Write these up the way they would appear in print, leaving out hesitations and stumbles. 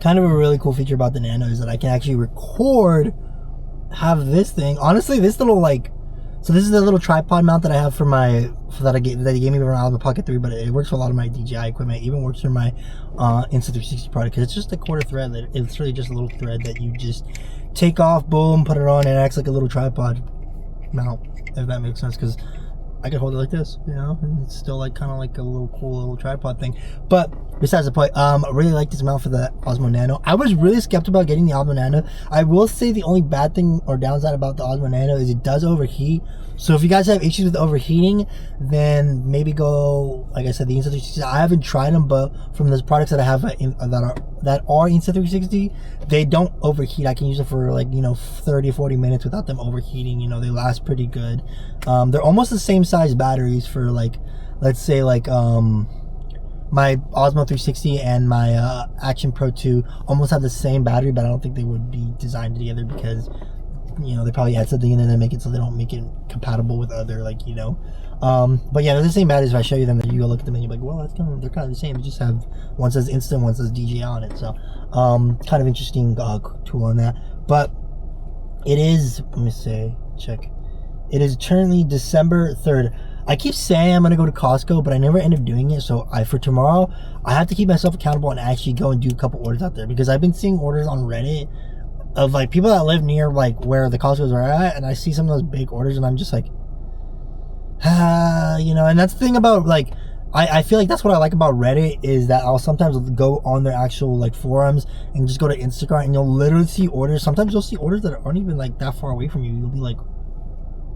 kind of a really cool feature about the Nano is that I can actually record, have this thing. Honestly, this little like, so this is the little tripod mount that I have for that they gave me for my Pocket 3, but it works for a lot of my DJI equipment. It even works for my Insta360 product because it's just a quarter thread. It's really just a little thread that you just take off, boom, put it on, and it acts like a little tripod mount, if that makes sense, because I could hold it like this, you know, and it's still like kind of like a little cool little tripod thing. But besides the point, I really like this mount for the Osmo Nano. I was really skeptical about getting the Osmo Nano. I will say the only bad thing or downside about the Osmo Nano is it does overheat. So if you guys have issues with overheating, then maybe go, like I said, the Insta360. I haven't tried them, but from the products that I have that are Insta360, they don't overheat. I can use it for like, 30, 40 minutes without them overheating. They last pretty good. They're almost the same size batteries for like, let's say like my Osmo 360 and my Action Pro 2 almost have the same battery, but I don't think they would be designed together because they probably add something in there to make it so they don't make it compatible with other, like, but yeah, they're the same batteries. If I show you them, you go look at them and you're like, well, they're kind of the same. They just have, one says Instant, one says DJI on it. So kind of interesting tool on that. But it is, let me say, check. It is currently December 3rd. I keep saying I'm gonna go to Costco, but I never end up doing it. So for tomorrow, I have to keep myself accountable and actually go and do a couple orders out there, because I've been seeing orders on Reddit of like people that live near like where the Costco's are at, and I see some of those big orders and I'm just like, and that's the thing about like, I feel like that's what I like about Reddit, is that I'll sometimes go on their actual like forums and just go to Instacart, and you'll literally see orders. Sometimes you'll see orders that aren't even like that far away from you. You'll be like,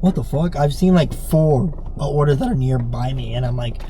what the fuck? I've seen like 4 orders that are nearby me, and I'm like,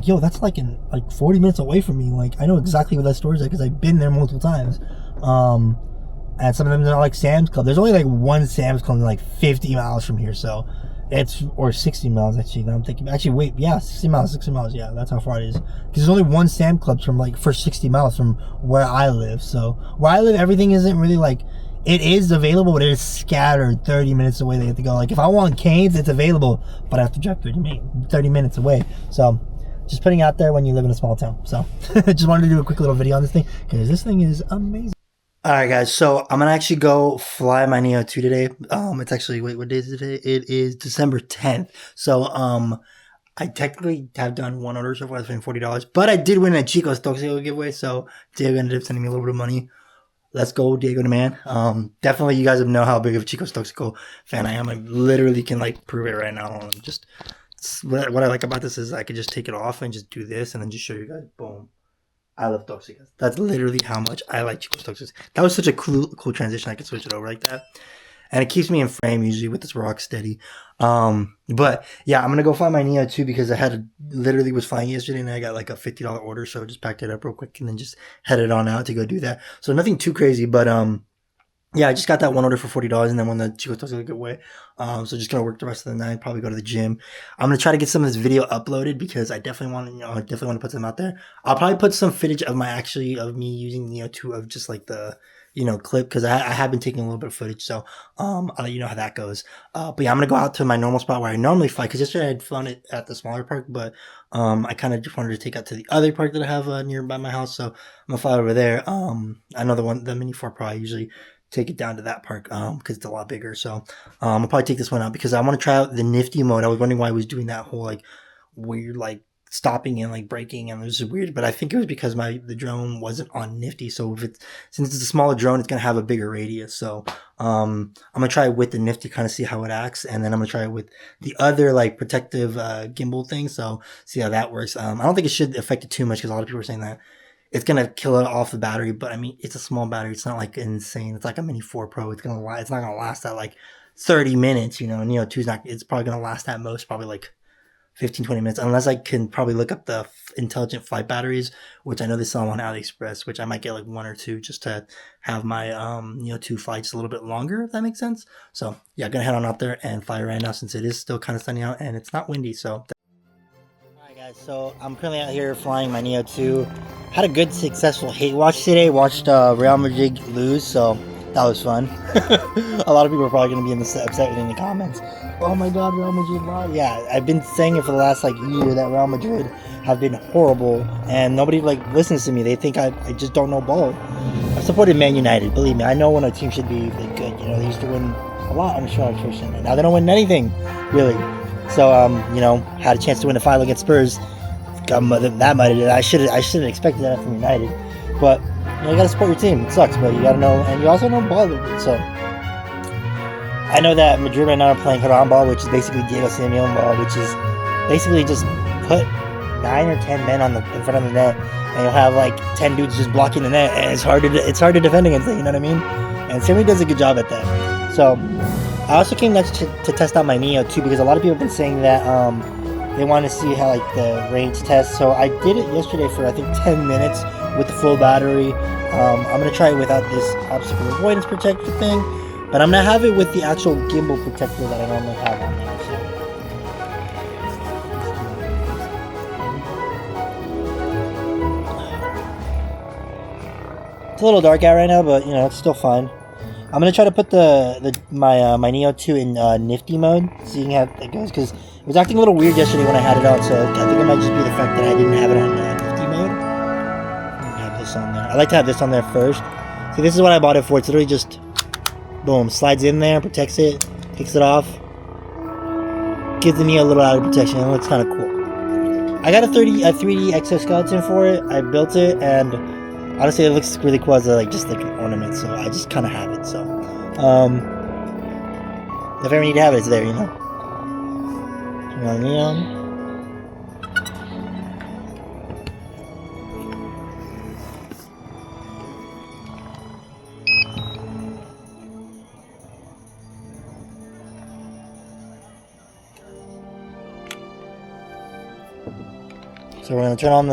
yo, that's like in like 40 minutes away from me. Like, I know exactly where that store is at because I've been there multiple times. And some of them are like Sam's Club. There's only like one Sam's Club like 50 miles from here, so it's, or 60 miles actually. Now I'm thinking, actually, wait, yeah, 60 miles. Yeah, that's how far it is. Because there's only one Sam Club from like for 60 miles from where I live. So where I live, everything isn't really like, it is available, but it is scattered 30 minutes away. They have to go. Like if I want Cane's, it's available, but I have to drive 30 minutes away. So just putting out there when you live in a small town. So just wanted to do a quick little video on this thing because this thing is amazing. Alright guys, so I'm gonna actually go fly my Neo 2 today. It's actually, wait, what day is it today? It is December 10th. So, I technically have done one order so far. I spent $40, but I did win a Chico's Toxico giveaway, so Diego ended up sending me a little bit of money. Let's go, Diego the man. Definitely you guys know how big of a Chico's Toxico fan I am. I literally can like prove it right now. Just, what I like about this is I could just take it off and just do this and then just show you guys, boom. I love Toxicas. That's literally how much I like Chico's Toxicas. That was such a cool transition. I could switch it over like that. And it keeps me in frame usually with this rock steady. But yeah, I'm going to go find my Neo 2 because I literally was flying yesterday and I got like a $50 order. So I just packed it up real quick and then just headed on out to go do that. So nothing too crazy, but yeah, I just got that one order for $40 and then when the Chico's Toxico get away. So just going to work the rest of the night, probably go to the gym. I'm going to try to get some of this video uploaded because I definitely want to, I definitely want to put some out there. I'll probably put some footage of of me using the Neo 2 of just like the, clip, because I have been taking a little bit of footage. So, I'll let you know how that goes. But yeah, I'm going to go out to my normal spot where I normally fly, because yesterday I had flown it at the smaller park, but, I kind of just wanted to take out to the other park that I have nearby my house. So I'm going to fly over there. I know the Mini 4 Pro, I usually take it down to that park because it's a lot bigger. So I'll probably take this one out because I want to try out the nifty mode. I was wondering why I was doing that whole like weird like stopping and like braking, and it was just weird, but I think it was because the drone wasn't on nifty. So since it's a smaller drone, it's gonna have a bigger radius. So I'm gonna try it with the nifty, kind of see how it acts, and then I'm gonna try it with the other like protective gimbal thing, so see how that works. I don't think it should affect it too much because a lot of people are saying that it's going to kill it off the battery, but I mean, it's a small battery. It's not like insane. It's like a Mini 4 Pro. It's not going to last that like 30 minutes, Neo 2 it's probably going to last at most probably like 15, 20 minutes, unless I can probably look up the intelligent flight batteries, which I know they sell on AliExpress, which I might get like 1 or 2 just to have my Neo 2 fly just a little bit longer, if that makes sense. So yeah, I'm going to head on out there and fly right now since it is still kind of sunny out and it's not windy. So so I'm currently out here flying my Neo 2. Had a good successful hate watch today. Watched Real Madrid lose, so that was fun. A lot of people are probably going to be upset in the comments. Oh my god, Real Madrid lost. Yeah, I've been saying it for the last like year that Real Madrid have been horrible, and nobody like listens to me. They think I just don't know ball. I've supported Man United, believe me. I know when a team should be like, good. You know, they used to win a lot under Sean Christian, and now they don't win anything, really. So, you know, had a chance to win the final against Spurs. Got that muddied. I should have expected that from United, but you know, you gotta support your team. It sucks, but you gotta know, and you also know ball a little bit. So, I know that Madrid right now are playing Haram ball, which is basically Diego Simeone ball, which is basically just put 9 or 10 men in front of the net, and you'll have like 10 dudes just blocking the net, and it's hard to defend against it. You know what I mean? And Simeone does a good job at that. So I also came next to test out my Neo too, because a lot of people have been saying that they want to see how like the range test. So I did it yesterday for I think 10 minutes with the full battery. I'm gonna try it without this obstacle avoidance protector thing, but I'm gonna have it with the actual gimbal protector that I normally have on there. It's a little dark out right now, but you know, it's still fine. I'm gonna try to put my Neo 2 in nifty mode, seeing how it goes, because it was acting a little weird yesterday when I had it on. So I think it might just be the fact that I didn't have it on nifty mode. I'm gonna have this on there. I like to have this on there first. See, this is what I bought it for. It's literally just boom, slides in there, protects it, takes it off, gives the Neo a little added protection. It looks kind of cool. I got a 3D exoskeleton for it. I built it, and honestly, it looks really cool as just like an ornament, so I just kind of have it. So, if I ever need to have it, it's there, you know. Turn on neon. So we're gonna turn on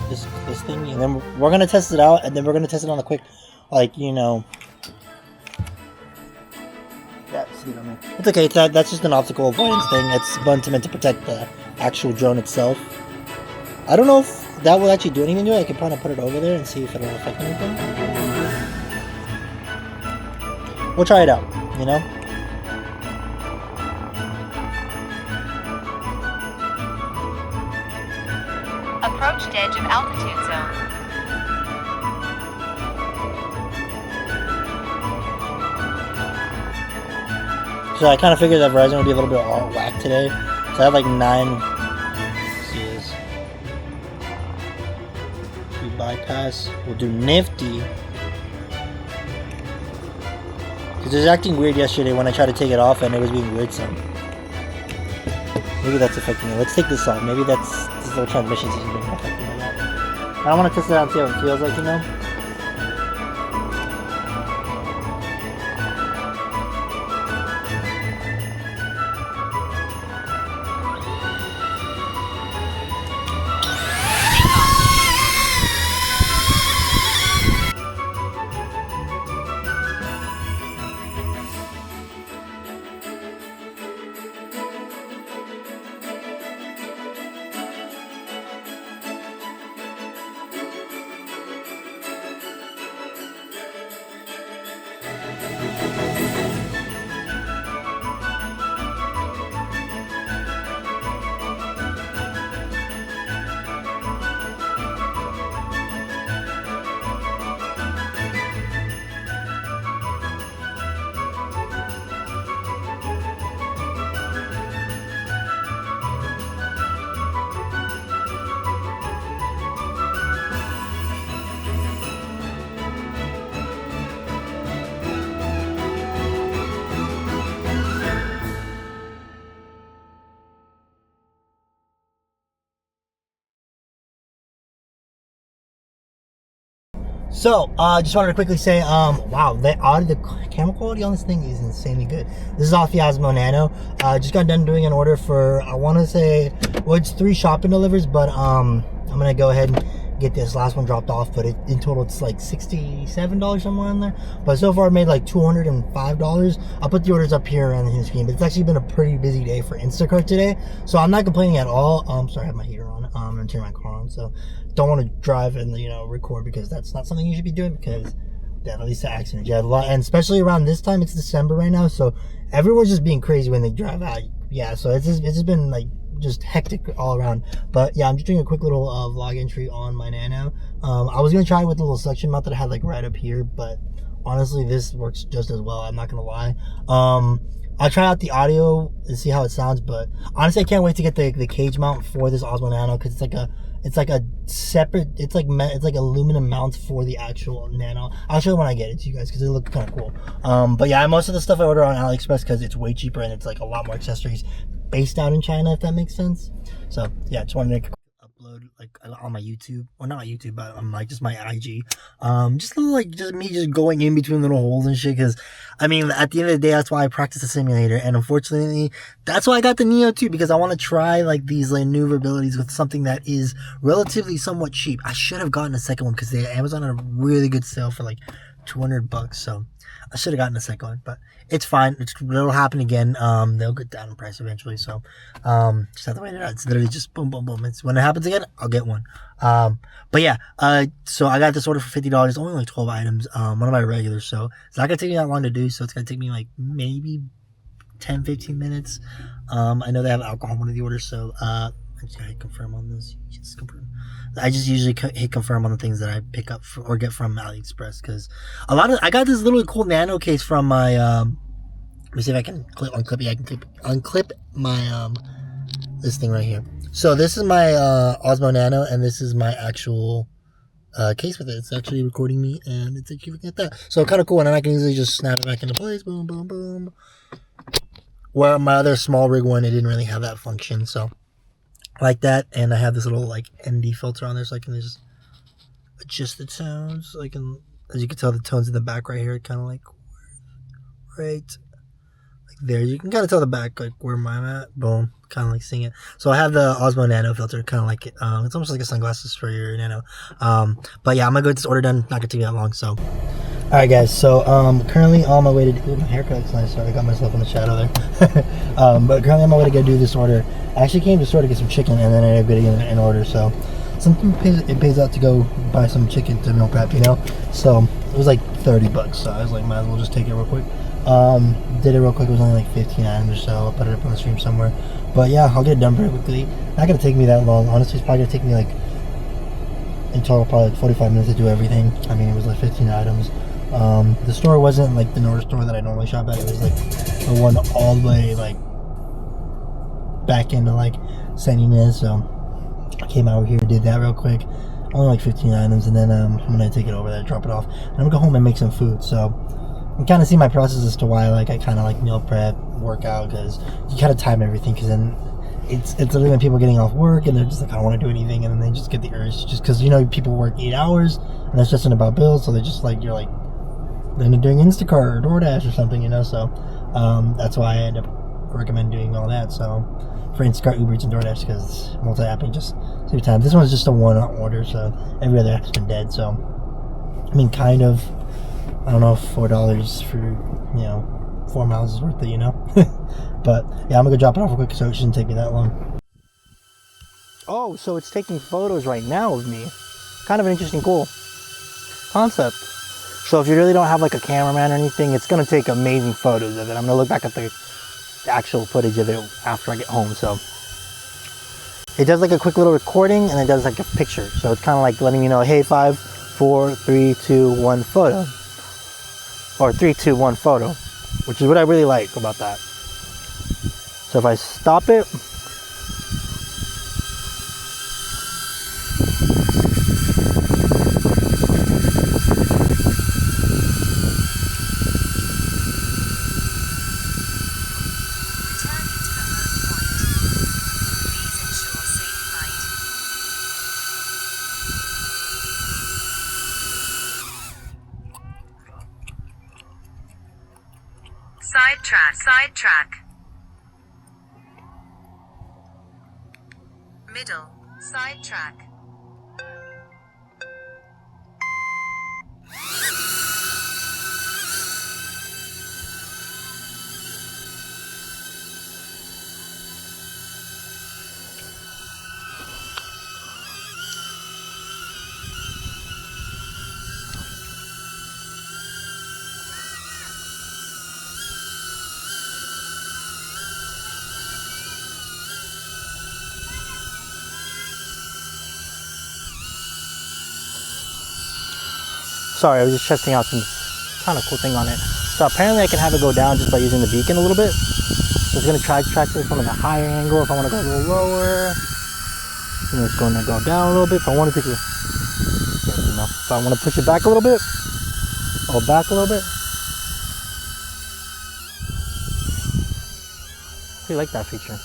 this thing, and then we're gonna test it out, and then we're gonna test it on the quick, like, you know. Yeah, it's okay. That's just an optical avoidance thing. It's meant to protect the actual drone itself. I don't know if that will actually do anything to it. I can probably put it over there and see if it'll affect anything. We'll try it out, you know. Approached edge of altitude zone. So I kind of figured that Verizon would be a little bit all whack today. So I have like 9. Let's see this. We bypass. We'll do nifty. Because it was acting weird yesterday when I tried to take it off, and it was being weird. So maybe that's affecting it. Let's take this off. Maybe that's this little transmission system being affected by that. I want to test it out and see how it feels like, you know. So, just wanted to quickly say, wow, the camera quality on this thing is insanely good. This is off the Osmo Nano. Just got done doing an order for, I want to say, well, it's 3 shopping delivers, but I'm going to go ahead and get this last one dropped off, but in total it's like $67 somewhere in there. But so far I made like $205. I'll put the orders up here on the screen, but it's actually been a pretty busy day for Instacart today, so I'm not complaining at all. Sorry, I have my heater on. I'm going to turn my car on, so don't want to drive and, you know, record, because that's not something you should be doing, because that at least the accident. Yeah, and especially around this time, it's December right now, so everyone's just being crazy when they drive out. Yeah, so it's just been like just hectic all around. But yeah, I'm just doing a quick little vlog entry on my Nano. I was gonna try it with the little suction mount that I had like right up here, but honestly, this works just as well. I'm not gonna lie. I'll try out the audio and see how it sounds, but honestly, I can't wait to get the cage mount for this Osmo Nano because it's like a separate, it's like aluminum mounts for the actual Nano. I'll show you when I get it to you guys because it looks kind of cool. But yeah, most of the stuff I order on AliExpress because it's way cheaper and it's like a lot more accessories based out in China, if that makes sense. So yeah, just wanted to upload like on my YouTube, or not my YouTube, but on like just my IG. Just a little like just me just going in between little holes and shit. Because I mean, at the end of the day, that's why I practice the simulator, and unfortunately, that's why I got the Neo 2 because I want to try like these like maneuverabilities with something that is relatively somewhat cheap. I should have gotten a second one because Amazon had a really good sale for like $200, so I should have gotten a second one, but it's fine. It'll happen again. They'll get down in price eventually, so just have to wait it out. It's literally just boom, boom, boom. It's when it happens again, I'll get one. But yeah, so I got this order for $50, only like 12 items. One of my regulars, so it's not gonna take me that long to do. So it's gonna take me like maybe 10-15 minutes. I know they have alcohol in one of the orders, so I just gotta hit confirm on this. Just confirm. I just usually hit confirm on the things that I pick up or get from AliExpress because I got this little cool Nano case from my let me see if I can unclip. Yeah, I can unclip my this thing right here. So this is my Osmo Nano, and this is my actual case with it. It's actually recording me, and it's like you look at that. So kind of cool, and then I can easily just snap it back into place. Boom, boom, boom. Well, my other small rig one, it didn't really have that function, so like that. And I have this little like ND filter on there, so I can just adjust the tones. So I can, as you can tell, the tones in the back right here, kind of like right like there. You can kind of tell the back like where I'm at. Boom, kind of like seeing it. So I have the Osmo Nano filter, kind of like it. It's almost like a sunglasses for your Nano. But yeah, I'm gonna go get this order done. Not gonna take me that long. So, all right, guys. So currently on my way to do my haircut. Looks nice. Sorry, I got myself in the shadow there. But currently on my way to go do this order. I actually came to store to get some chicken, and then I ended up getting an order. So it pays out to go buy some chicken to meal prep, you know. So it was like $30. So I was like, might as well just take it real quick. Did it real quick. It was only like 15 items or so. I'll put it up on the stream somewhere. But yeah, I'll get it done very quickly. Not gonna take me that long. Honestly, it's probably gonna take me like in total probably like 45 minutes to do everything. I mean, it was like 15 items. The store wasn't like the North store that I normally shop at. It was like the one all the way like back into like San Ynez. So I came out here, did that real quick. Only like 15 items, and then I'm gonna take it over there, drop it off, and I'm gonna go home and make some food. So you kind of see my process as to why like I kind of like meal prep, workout, because you kind of time everything. Because then it's literally when people are getting off work and they're just like, I don't want to do anything, and then they just get the urge just because, you know, people work 8 hours and that's just about bills, so they just like, you're like, then they're doing Instacart or DoorDash or something, you know. So that's why I end up recommend doing all that. So for Instacart, Uber Eats, and DoorDash, because multi-apping just save time. This one's just a one order, so every other app's been dead. So I mean, kind of, I don't know if $4 for, you know, 4 miles is worth it, you know. But yeah, I'm gonna go drop it off real quick, so it shouldn't take me that long. Oh, so it's taking photos right now of me. Kind of an interesting, cool concept. So if you really don't have like a cameraman or anything, it's gonna take amazing photos of it. I'm gonna look back at the actual footage of it after I get home. So it does like a quick little recording, and it does like a picture. So it's kind of like letting you know, hey, 5, 4, 3, 2, 1 photo, or 3, 2, 1 photo, which is what I really like about that. So if I stop it, Sidetrack. Middle, sidetrack. Sorry, I was just testing out some kind of cool thing on it. So apparently I can have it go down just by using the beacon a little bit. So it's gonna track it from a higher angle. If I want to go a little lower, you know, it's going to go down a little bit. If I wanted to, you know, if I want to push it back a little bit, or back a little bit. I really like that feature.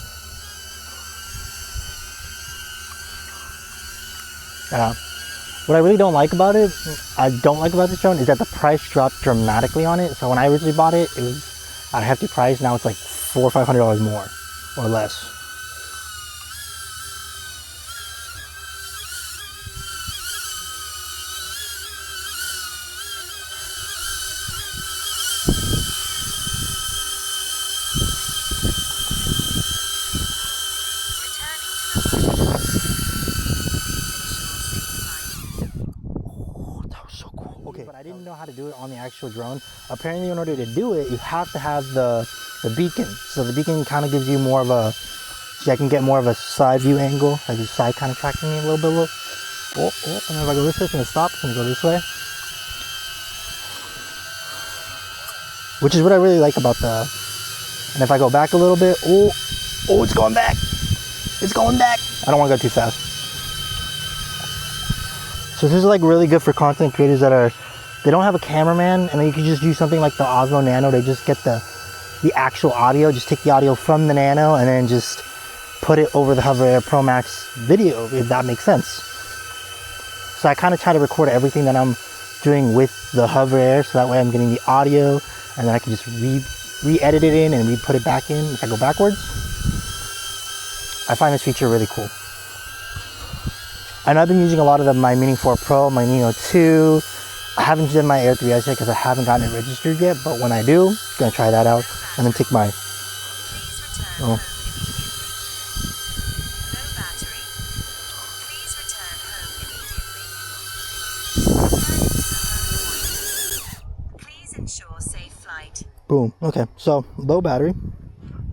What I really don't like about it, this drone, is that the price dropped dramatically on it. So when I originally bought it, it was at a hefty price. Now it's like $400 or $500 more or less. But I didn't know how to do it on the actual drone. Apparently, in order to do it, you have to have the beacon. So the beacon kind of gives you more of a, I can get more of a side view angle, like the side kind of tracking me a little bit. And then if I go this way, it's gonna stop. It's gonna go this way. Which is what I really like about the, and if I go back a little bit, it's going back. It's going back. I don't wanna go too fast. So this is like really good for content creators that they don't have a cameraman, and then you can just use something like the Osmo Nano. They just get the actual audio, just take the audio from the Nano and then just put it over the HoverAir Pro Max video, if that makes sense. So I kind of try to record everything that I'm doing with the HoverAir, so that way I'm getting the audio, and then I can just re-edit it in and re-put it back in if I go backwards. I find this feature really cool. I know I've been using a lot of my Mini 4 Pro, my Neo 2. I haven't done my Air 3S yet because I haven't gotten it registered yet, but when I do, I'm gonna try that out and then take my, Please ensure safe flight. Boom. Okay, so low battery.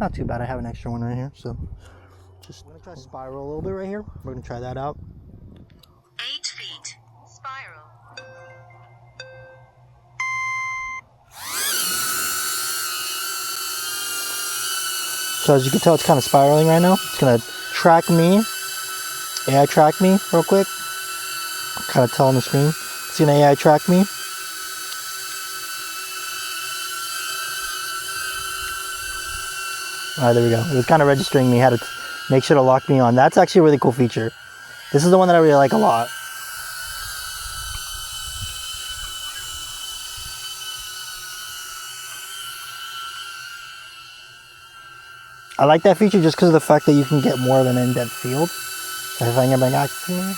Not too bad. I have an extra one right here, so I'm gonna try spiral a little bit right here. We're gonna try that out. 8 feet. Spiral. So as you can tell, it's kind of spiraling right now. It's gonna track me, AI track me real quick. Kind of tell on the screen. It's gonna AI track me. All right, there we go. It was kind of registering me. Had to make sure to lock me on. That's actually a really cool feature. This is the one that I really like a lot. I like that feature just because of the fact that you can get more of an in-depth field. So if I can bring access to me.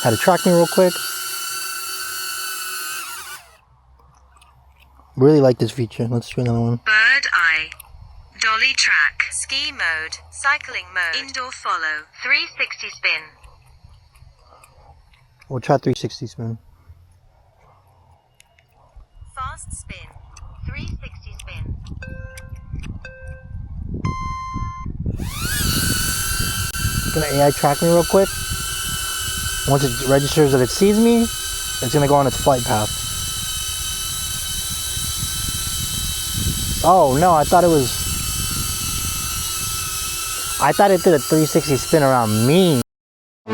Had to track me real quick. Really like this feature. Let's try another one. Bird eye. Dolly track. Ski mode. Cycling mode. Indoor follow. 360 spin. We'll try 360 spin. Fast spin. 360 spin. It's gonna AI track me real quick. Once it registers that it sees me, it's gonna go on its flight path. Oh no, I thought it did a 360 spin around me. The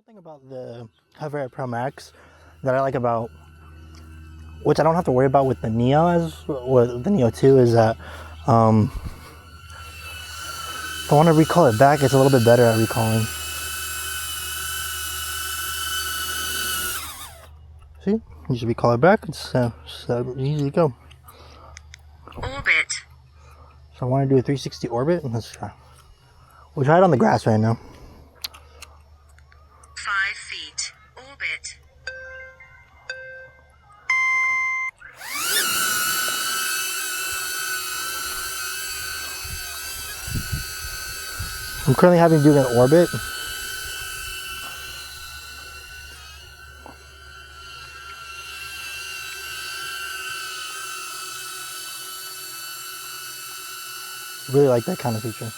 thing about the HoverAir Pro Max that I like about, which I don't have to worry about with the Neo the Neo 2, is that if I want to recall it back, it's a little bit better at recalling. See, you should recall it back. It's so easy to go. Orbit. So I want to do a 360 orbit. Let's try. We'll try it on the grass right now. 5 feet. Orbit. I'm currently having to do an orbit. Really like that kind of feature.